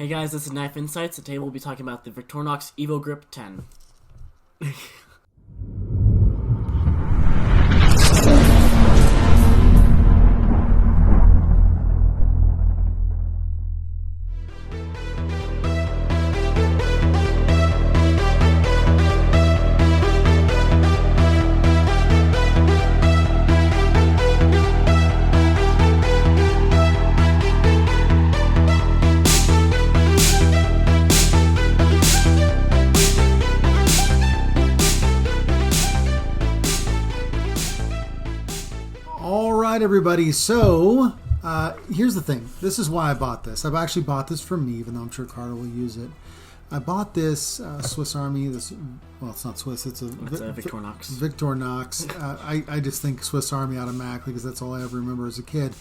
Hey guys, this is Knife Insights. Today we'll be talking about the Victorinox Evo Grip 10. Alright everybody, so here's the thing. This is why I bought this. I've actually bought this for me, even though I'm sure Carter will use it. I bought this Swiss Army, well, it's not Swiss, it's a Victorinox. Victorinox. I just think Swiss Army automatically because that's all I ever remember as a kid.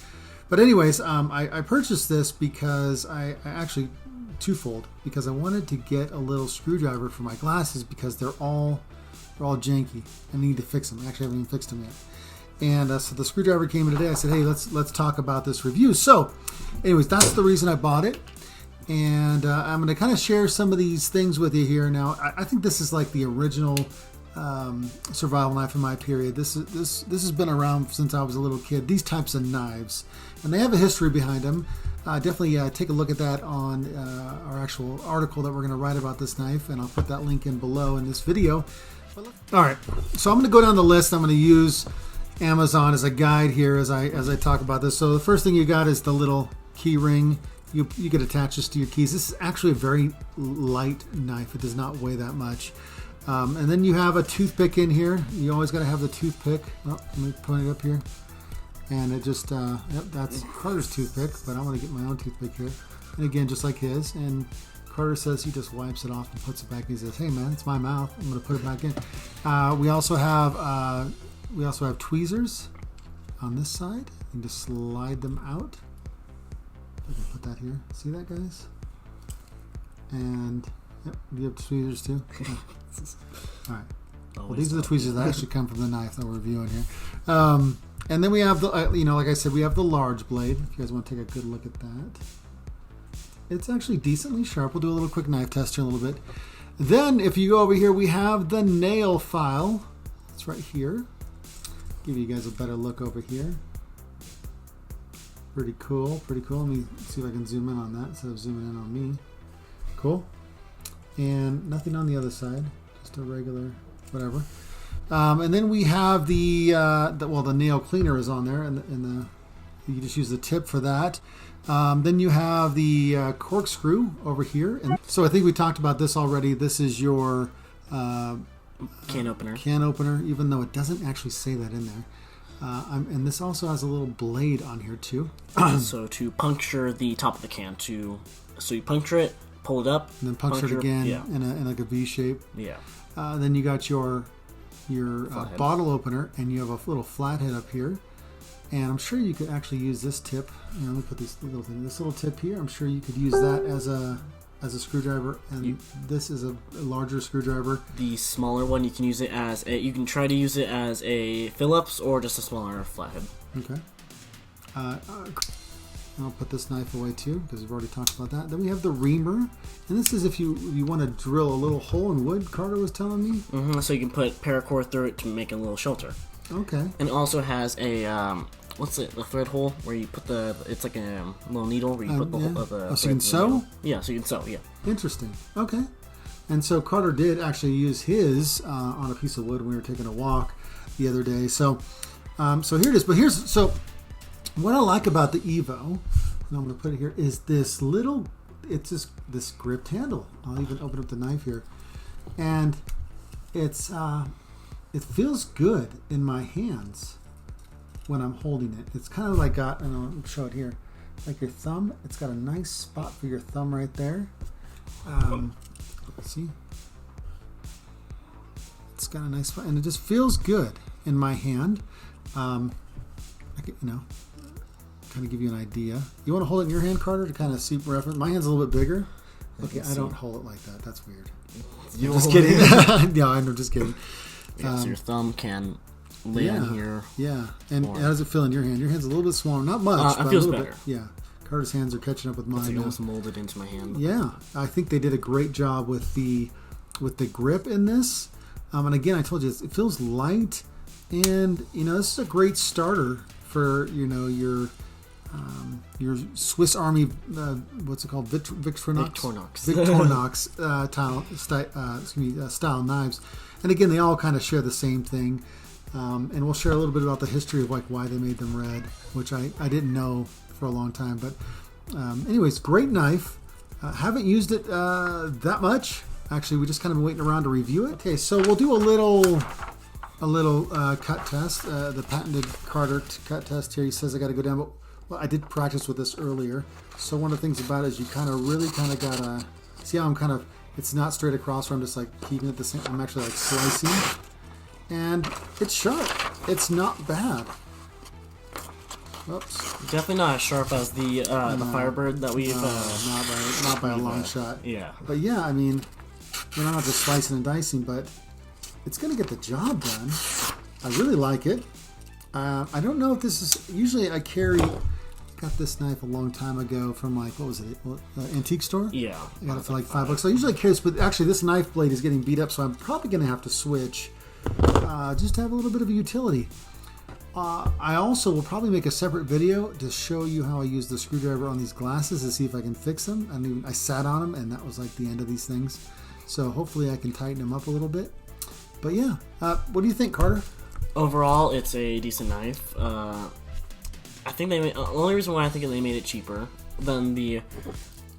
But anyways, I purchased this because I actually, twofold, because I wanted to get a little screwdriver for my glasses because they're all janky. I need to fix them. Actually, I haven't even fixed them yet. And so the screwdriver came in today. I said, hey, let's talk about this review. So anyways, that's the reason I bought it. And I'm going to kind of share some of these things with you here. Now, I think this is like the original survival knife in my period. This has been around since I was a little kid, these types of knives. And they have a history behind them. Definitely take a look at that on our actual article that we're going to write about this knife. And I'll put that link in below in this video. All right, so I'm going to go down the list. I'm going to use Amazon as a guide here as I talk about this. So the first thing you got is the little key ring. You could attach this to your keys. This is actually a very light knife. It does not weigh that much. And then you have a toothpick in here. You always got to have the toothpick. Oh, let me point it up here. And it just, yep, that's Carter's toothpick, but I'm going to get my own toothpick here. And again, just like his. And Carter says he just wipes it off and puts it back. He says, hey man, it's my mouth. I'm going to put it back in. We also have tweezers on this side. You can just slide them out. I can put that here. See that, guys? And yep, you have tweezers too. Yeah. All right. Well, these are the tweezers that actually come from the knife that we're reviewing here. And then we have the, like I said, we have the large blade. If you guys want to take a good look at that, it's actually decently sharp. We'll do a little quick knife test here in a little bit. Then, if you go over here, we have the nail file. It's right here. Give you guys a better look over here. Pretty cool, pretty cool. Let me see if I can zoom in on that instead of zooming in on me. Cool. And nothing on the other side, just a regular whatever. And then we have the nail cleaner is on there, and you just use the tip for that. Then you have the corkscrew over here, and so I think we talked about this already. This is your can opener. Can opener, even though it doesn't actually say that in there. And this also has a little blade on here too. So to puncture the top of the can, so you puncture it, pull it up, and then puncture it again in like a V shape. Yeah. Then you got your bottle opener, and you have a little flathead up here. And I'm sure you could actually use this tip. Let me put this little thing. This little tip here. I'm sure you could use that as a screwdriver, and this is a larger screwdriver. The smaller one, you can use it as you can try to use it as a Phillips or just a smaller flathead. Okay. I'll put this knife away too because we've already talked about that. Then we have the reamer, and this is if you want to drill a little hole in wood. Carter was telling me. Mm-hmm. So you can put paracord through it to make a little shelter. Okay. And it also has a the thread hole where you put it's like a little needle where you put the hole. So you can sew? Yeah, so you can sew, yeah. Interesting. Okay. And so Carter did actually use his on a piece of wood when we were taking a walk the other day. So here it is. But so what I like about the Evo, and I'm going to put it here, is this little, it's this gripped handle. I'll even open up the knife here. And it feels good in my hands when I'm holding it. It's kind of like I'll show it here, like your thumb. It's got a nice spot for your thumb right there. See, it's got a nice spot, and it just feels good in my hand. I could, kind of give you an idea. You want to hold it in your hand, Carter, to kind of see reference. My hand's a little bit bigger. Okay, I don't hold it like that. That's weird. I'm just kidding. No, I'm just kidding. Yeah, so your thumb can lay on here. Yeah. And how does it feel in your hand? Your hand's a little bit smaller. Not much, but it feels a little better. bit. Yeah. Carter's hands are catching up with mine. It's like now. almost molded into my hand. Yeah, I think they did a great job with the grip in this. And again, I told you it feels light, and this is a great starter for your Swiss Army what's it called, Victorinox style knives. And again, they all kind of share the same thing. And we'll share a little bit about the history of why they made them red, which I didn't know for a long time. But anyways, great knife. Haven't used it that much. Actually, we just kind of been waiting around to review it. Okay, so we'll do a little cut test. The patented Carter cut test here. He says I got to go down, but I did practice with this earlier. So one of the things about it is you really gotta see how I'm it's not straight across where I'm just like keeping it the same. I'm actually like slicing. And it's sharp. It's not bad. Oops. Definitely not as sharp as the Firebird that we've. Not by a long shot. Yeah. But yeah, I mean, I'm not just slicing and dicing, but it's going to get the job done. I really like it. I don't know if this is. Usually, got this knife a long time ago from what was it? Antique store? Yeah. I got it for like $5. So I usually carry this, but actually, this knife blade is getting beat up, so I'm probably going to have to switch. Just to have a little bit of a utility. I also will probably make a separate video to show you how I use the screwdriver on these glasses to see if I can fix them. I sat on them, and that was like the end of these things. So hopefully I can tighten them up a little bit. But yeah, what do you think, Carter? Overall, it's a decent knife. I think the only reason why I think they made it cheaper than the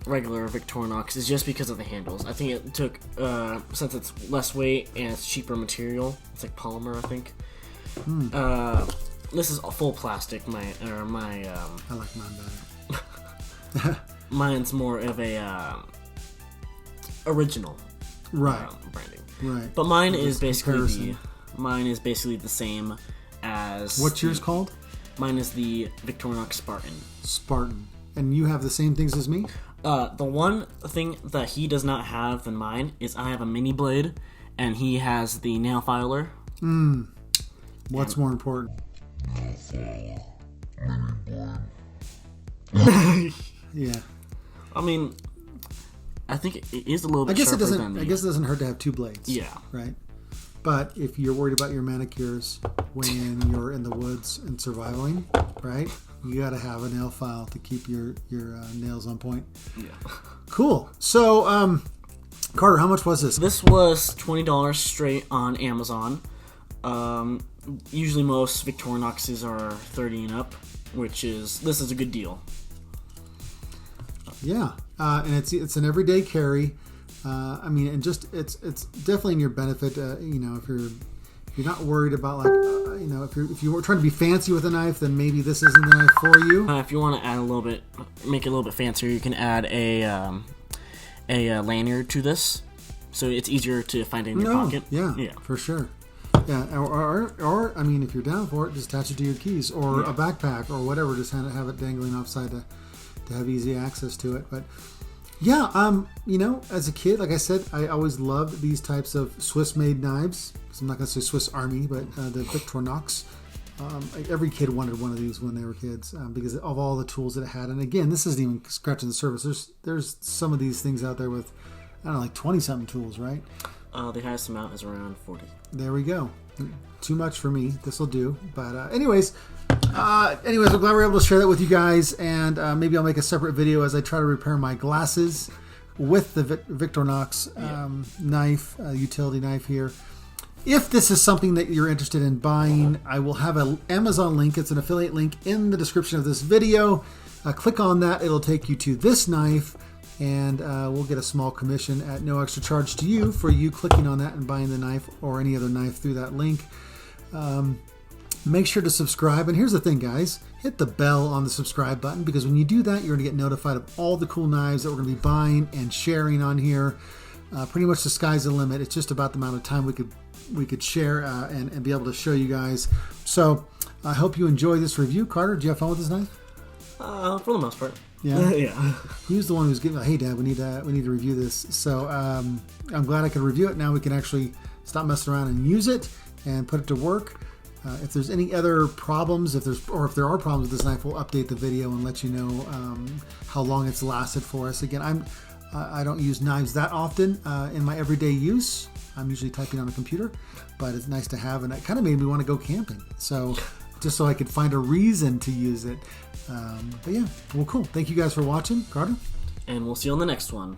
regular Victorinox is just because of the handles. I think it took, since it's less weight and it's cheaper material, it's like polymer, I think. This is full plastic. I like mine better. Mine's more of a original branding. Right. But mine is basically the same as. What's yours called? Mine is the Victorinox Spartan. Spartan. And you have the same things as me? The one thing that he does not have than mine is I have a mini blade, and he has the nail filer. What's more important? Nail filer, mini blade. Yeah. I mean, I think it is a little bit sharper than I guess it doesn't hurt to have two blades. Yeah. Right? But if you're worried about your manicures when you're in the woods and surviving, right? You got to have a nail file to keep your nails on point. Yeah. Cool. So, Carter, how much was this? This was $20 straight on Amazon. Usually most Victorinoxes are $30 and up, this is a good deal. Yeah, and it's an everyday carry. It's definitely in your benefit. If you're not worried about if you were trying to be fancy with a knife, then maybe this isn't the knife for you. If you want to add make it a little bit fancier, you can add a lanyard to this, so it's easier to find it in your pocket. Yeah, for sure. Yeah, or if you're down for it, just attach it to your keys or a backpack or whatever. Just have it dangling offside to have easy access to it. But yeah, as a kid, like I said, I always loved these types of Swiss-made knives. I'm not going to say Swiss Army, but the Victorinox. Every kid wanted one of these when they were kids because of all the tools that it had. And again, this isn't even scratching the surface. There's some of these things out there with, I don't know, like 20-something tools, right? The highest amount is around 40. There we go. Too much for me. This will do. But anyways, we're glad we're able to share that with you guys. And maybe I'll make a separate video as I try to repair my glasses with the Victorinox knife, utility knife here. If this is something that you're interested in buying, I will have an Amazon link. It's an affiliate link in the description of this video. Click on that. It'll take you to this knife. And we'll get a small commission at no extra charge to you for you clicking on that and buying the knife or any other knife through that link. Make sure to subscribe. And here's the thing, guys. Hit the bell on the subscribe button because when you do that, you're going to get notified of all the cool knives that we're going to be buying and sharing on here. Pretty much the sky's the limit. It's just about the amount of time we could share and be able to show you guys. So I hope you enjoy this review. Carter, do you have fun with this knife? For the most part. Yeah, yeah. He was the one who was giving. Hey, Dad, we need to review this. So I'm glad I could review it. Now we can actually stop messing around and use it and put it to work. If there's any other problems, if there are problems with this knife, we'll update the video and let you know how long it's lasted for us. Again, I don't use knives that often in my everyday use. I'm usually typing on a computer, but it's nice to have, and it kind of made me want to go camping. So just so I could find a reason to use it. But yeah, well, cool. Thank you guys for watching. Carter? And we'll see you on the next one.